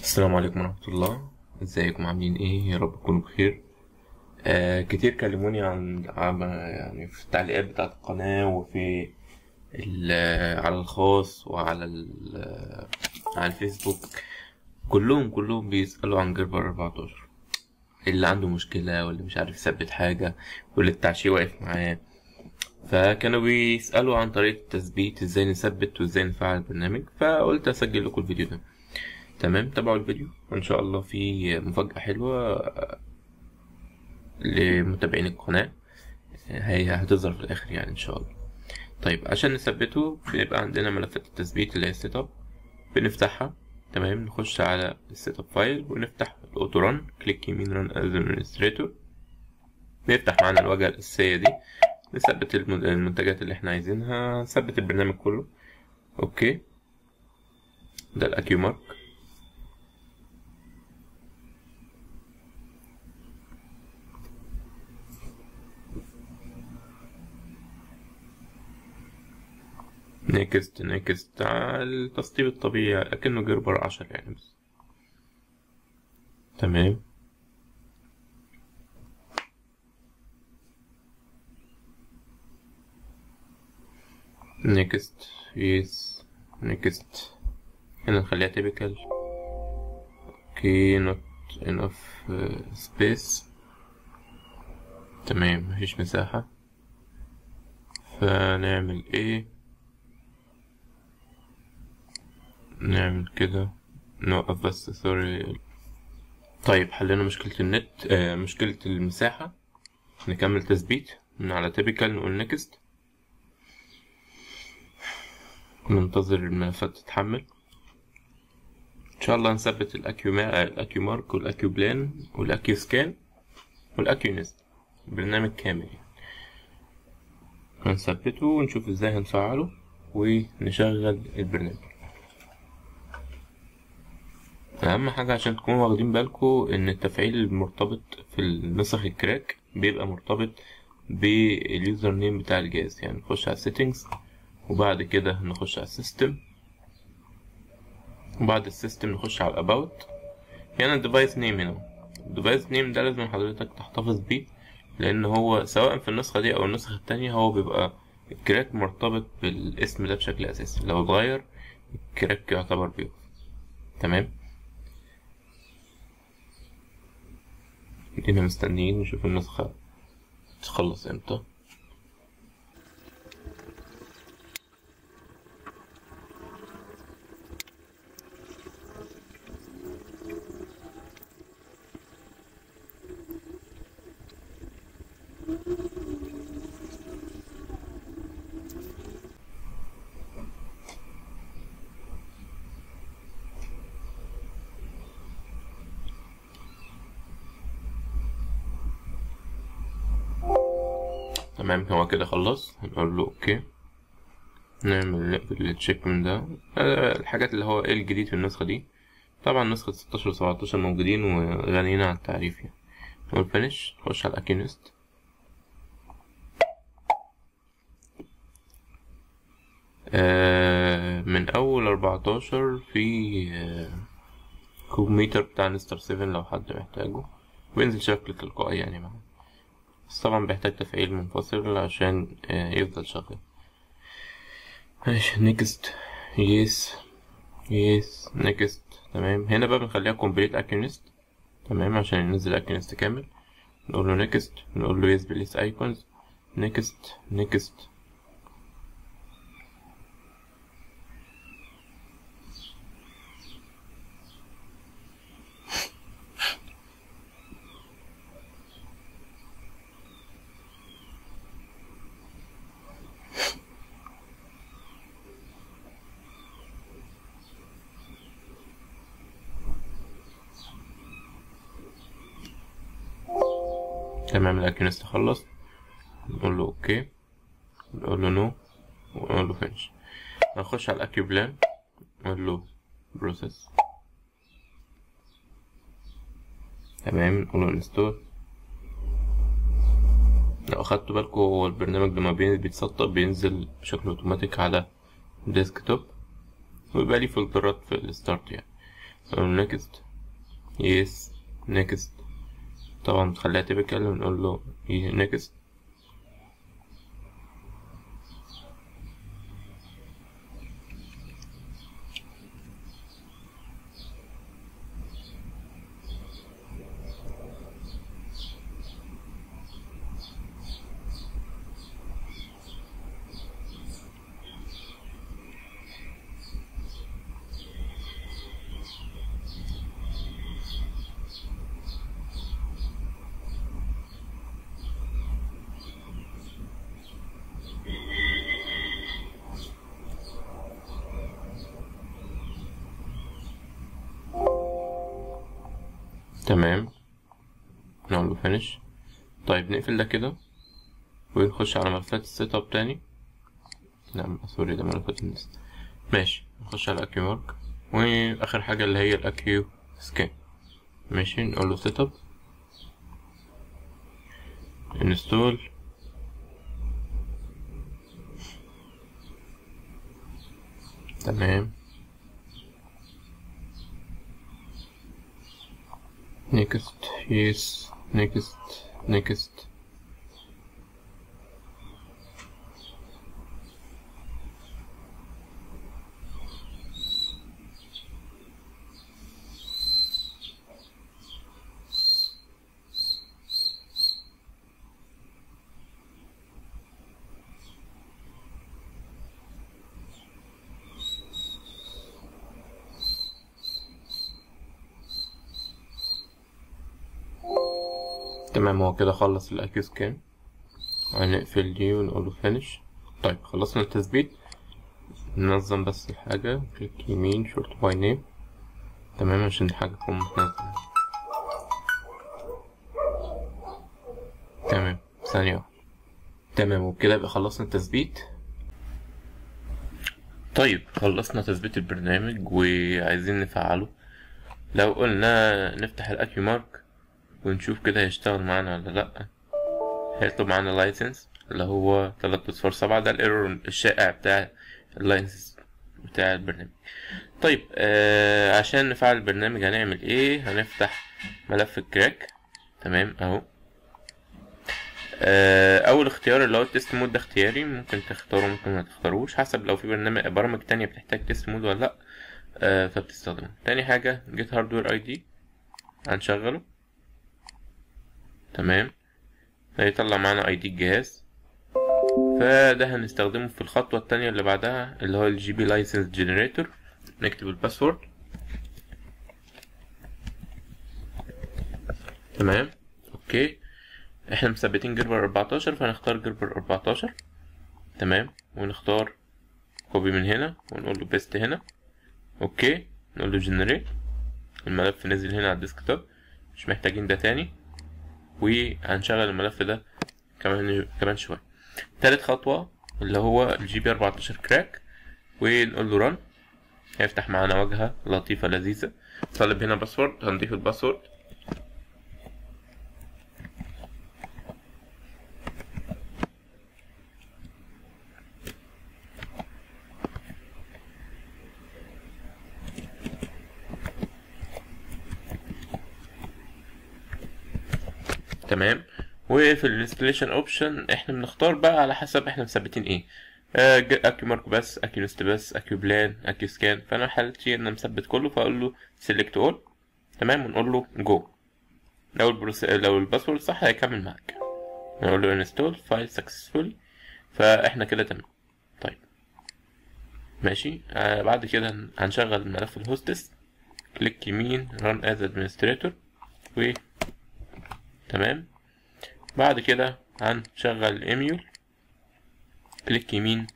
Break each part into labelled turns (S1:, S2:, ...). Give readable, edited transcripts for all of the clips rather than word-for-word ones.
S1: السلام عليكم ورحمة الله. ازيكم عاملين ايه؟ يا رب تكونوا بخير. كتير كلموني يعني في التعليقات بتاعة القناة وفي على الخاص وعلى على الفيسبوك. كلهم بيسألوا عن جربر 14، اللي عنده مشكلة واللي مش عارف يثبت حاجة واللي التعشيق واقف معاه. فكانوا بيسألوا عن طريقة التثبيت، ازاي نثبت وازاي نفعل البرنامج، فقلت اسجل لكم الفيديو ده. تمام، تابعوا الفيديو وان شاء الله في مفاجأة حلوة لمتابعين القناة. هي هتظهر في الاخر يعني ان شاء الله. طيب، عشان نثبته بيبقى عندنا ملفات التثبيت اللي هي السيت اب، بنفتحها. تمام، نخش على السيت اب فايل ونفتح الاوتو ران، كليك يمين ران از ادمنستريتور. بيفتح معانا الواجهة الأساسية دي. نثبت المنتجات اللي احنا عايزينها، نثبت البرنامج كله. اوكي، ده الاكيو مارك. نيكست على التسطيب الطبيعي اكنه جربر 10 يعني بس. تمام، نيكست يس نيكست. هنا نخليها تيبيكال. اوكي، نوت انف سبيس. تمام، مفيش مساحة. فنعمل ايه؟ نعمل كده، نوقف بس سوري. طيب، حلينا مشكلة النت، مشكلة المساحة. نكمل تثبيت من على تيبيكال، نقول نيكست. ننتظر الملفات تتحمل. ان شاء الله نثبت الاكيو مارك والاكيو بلان والاكيو سكان والاكيو نست، برنامج كامل يعني. هنثبته ونشوف ازاي هنفعله ونشغل البرنامج. اهم حاجة عشان تكونوا واخدين بالكم ان التفعيل المرتبط في النسخ الكراك بيبقى مرتبط باليوزر نيم بتاع الجهاز. يعني نخش على settings وبعد كده نخش على system وبعد السيستم نخش على about. هنا الديفايس نيم، هنا الديفايس نيم ده لازم حضرتك تحتفظ بيه، لان هو سواء في النسخة دي او النسخة التانية هو بيبقى الكراك مرتبط بالاسم ده بشكل اساسي. لو اتغير الكراك يعتبر بيقف. تمام، ادينا مستنيين نشوف النسخة تخلص امتى. تمام، هو كده خلص. هنقول له اوكي، نقفل التشيك من ده. الحاجات اللي هو ايه الجديد في النسخة دي. طبعا نسخة 16 و 17 موجودين وغنيين عن التعريف يعني. نقول فينيش، نخش على الاكيونست. من اول 14 في كوب ميتر بتاع نستر 7 لو حد محتاجه، بينزل شكل تلقائي يعني معاه. بس طبعا بيحتاج تفعيل منفصل عشان يفضل شغال. ماشي، نيكست يس نيكست. تمام، هنا بقى بنخليها كومبليت اكيونست. تمام، عشان ينزل اكيونست كامل. نقول له نيكست، نقول له يس بليس ايكونز. نيكست. تمام، الاكيونست خلص. نقول له اوكي، نقول له نو، ونقول له فينش. هنخش على الاكيو بلان، نقول له بروسيس. تمام، نقول له انستول. لو اخدتوا بالكم هو البرنامج لما بيتسطب بينزل بشكل اوتوماتيك على ديسكتوب، ويبقى ليه فلترات في الستارت يعني. نقول له next yes next. طبعا تخليها typical ونقول له next. تمام، نقول له finish. طيب نقفل ده كده ونخش على ملفات السيت اب تاني. لا سوري، ده ملفات الناس. ماشي، نخش على اكيو مارك، واخر حاجة اللي هي الاكيو سكان. ماشي، نقول له سيت اب انستول. تمام، next yes next next. تمام، هو كده خلص الاكيو سكان. هنقفل دي ونقول له فينيش. طيب خلصنا التثبيت. ننظم بس الحاجة، كليك يمين شورت باي نيم. تمام، عشان الحاجة تكون متنظمة. تمام، ثانية واحدة. تمام، وبكده يبقى خلصنا التثبيت. طيب خلصنا تثبيت البرنامج وعايزين نفعله. لو قلنا نفتح الاكيو مارك ونشوف كده هيشتغل معانا ولا لأ. هيطلب معانا لايسنس اللي هو 3.7. ده الايرور الشائع بتاع اللايسنس بتاع البرنامج. طيب عشان نفعل البرنامج هنعمل ايه؟ هنفتح ملف الكراك. تمام اهو. اول اختيار اللي هو التست مود، ده اختياري، ممكن تختاره ممكن ما تختاروش حسب لو في برامج تانية بتحتاج تست مود ولا لا. فبتستخدمه. تاني حاجة جيت هاردوير اي دي، هنشغله. تمام، هيطلع معانا اي دي الجهاز، فده هنستخدمه في الخطوة التانية اللي بعدها اللي هو الجي بي لايسنس جنريتور. نكتب الباسورد. تمام، اوكي. احنا مثبتين جربر 14، فهنختار جربر 14. تمام، ونختار كوبي من هنا ونقول له بيست هنا. اوكي، نقول له جنريت. الملف نزل هنا على الديسكتوب، مش محتاجين ده تاني. وهنشغل الملف ده كمان شوية. تالت خطوة اللي هو الجي بي 14 كراك، ونقول له رن. هيفتح معانا واجهة لطيفة لذيذة. طالب هنا باسورد، هنضيف الباسورد. تمام، وفي الانستليشن اوبشن احنا بنختار بقى على حسب احنا مثبتين ايه. اكيو مارك بس، اكيو نست بس، اكيو بلان، اكيو سكان. فانا حالتي ان مثبت كله، فاقول له سيلكت اول. تمام، ونقول له جو. لو الباسورد صح هيكمل معاك. نقول له انستول فايل سكسسفولي. فاحنا كده تمام. طيب ماشي. بعد كده هنشغل ملف الهوستس. كليك يمين run as administrator و تمام. بعد كده هنشغل ايميول. كليك يمين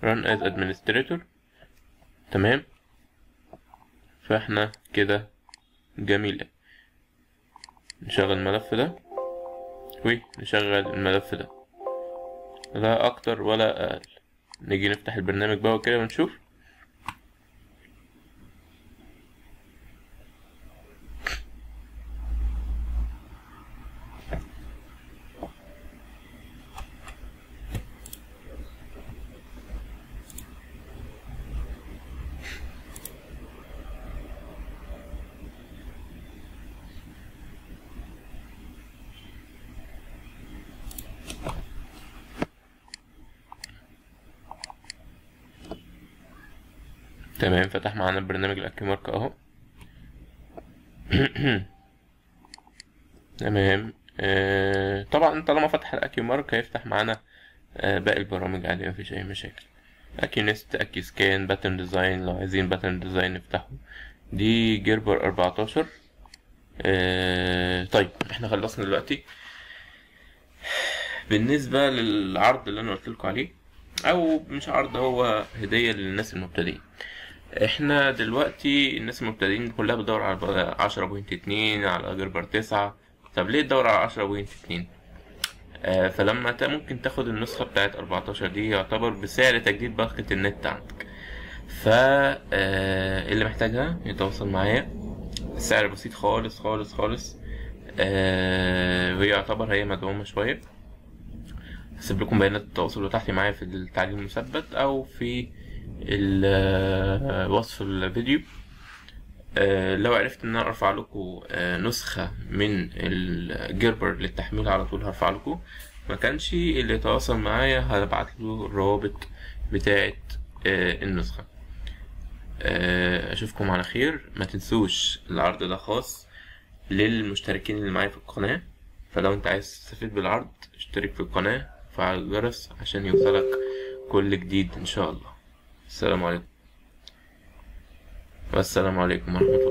S1: run as administrator. تمام، فاحنا كده جميل. نشغل الملف ده ونشغل الملف ده، لا اكتر ولا اقل. نيجي نفتح البرنامج بقى وكده ونشوف. تمام، فتح معانا برنامج الاكيومارك اهو. تمام. طبعا طالما فتح الاكيومارك هيفتح معانا باقي البرامج عادي، مفيش اي مشاكل. اكيونست، اكي سكان، باترن ديزاين، لو عايزين باترن ديزاين نفتحه. دي جيربر 14. طيب احنا خلصنا دلوقتي بالنسبة للعرض اللي انا قلت لكم عليه، او مش عرض، هو هدية للناس المبتدئين. احنا دلوقتي الناس المبتدئين كلها بتدور على 10.2 على جيربر 9. طب ليه تدور على 10.2؟ فلما ممكن تاخد النسخة بتاعت 14 دي يعتبر بسعر تجديد باقة النت عندك. اللي محتاجها يتواصل معايا، السعر بسيط خالص خالص خالص. وهي يعتبر هي مدعومة شوية. هسيب لكم بيانات التواصل بتاعتي معايا في التعليق المثبت او في وصف الفيديو. لو عرفت ان انا ارفع لكم نسخة من الجيربر للتحميل على طول هرفع لكم. ما كانش اللي يتواصل معايا هبعت له الروابط بتاعة النسخة. اشوفكم على خير. ما تنسوش العرض ده خاص للمشتركين اللي معايا في القناة، فلو انت عايز تستفيد بالعرض اشترك في القناة وفعل الجرس عشان يوصلك كل جديد ان شاء الله. السلام عليكم. والسلام عليكم ورحمة الله.